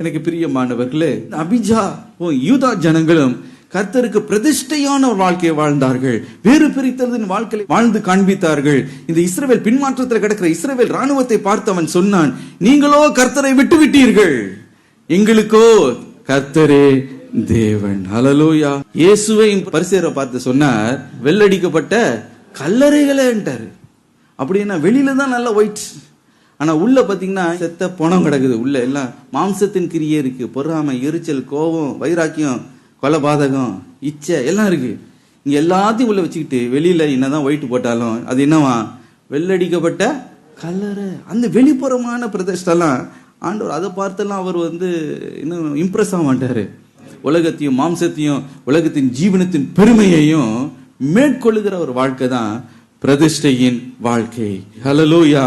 எனக்கு பிரியமானவர்களே, அபிஜா யூதா ஜனங்களும் கர்த்தருக்கு பிரதிஷ்டையான ஒரு வாழ்க்கையை வாழ்ந்தார்கள். வேறு பிரித்தலின் வாழ்க்கை வாழ்ந்து காண்பித்தார்கள். இந்த இஸ்ரவேல் பின்மாற்றத்தில் கிடக்கிற இஸ்ரவேல் ராணுவத்தை பார்த்து அவன் சொன்னான், நீங்களோ கர்த்தரை விட்டு விட்டீர்கள், எங்களுக்கோ கர்த்தரே தேவன். ஹல்லேலூயா. இயேசுவை பரிசேயரை பார்த்து சொன்னார், வெள்ளடிக்கப்பட்ட கல்லறைகளே என்றாரு. அப்படின்னா வெளியில தான் நல்ல ஒயிட், ஆனா உள்ள பாத்தீங்கன்னா செத்த பணம் கிடக்குது. உள்ள எல்லாம் மாம்சத்தின் கிரியே இருக்கு. பொறாமை, எரிச்சல், கோபம், வைராக்கியம், கொலபாதகம், இச்சை எல்லாம் இருக்கு. இங்க எல்லாத்தையும் உள்ள வச்சுக்கிட்டு வெளியில என்னதான் ஒயிட் போட்டாலும் அது என்னவா? வெள்ளடிக்கப்பட்ட கல்லறை. அந்த வெளிப்புறமான பிரதிஷ்டெல்லாம் ஆண்டவர் அதை பார்த்தெல்லாம் அவர் இன்னும் இம்ப்ரெஸ் ஆக மாட்டாரு. உலகத்தையும் மாம்சத்தையும் உலகத்தின் ஜீவனத்தின் பெருமையையும் மேற்கொள்ளுகிற ஒரு வாழ்க்கை தான் பிரதிஷ்டையின் வாழ்க்கை. ஹல்லேலூயா.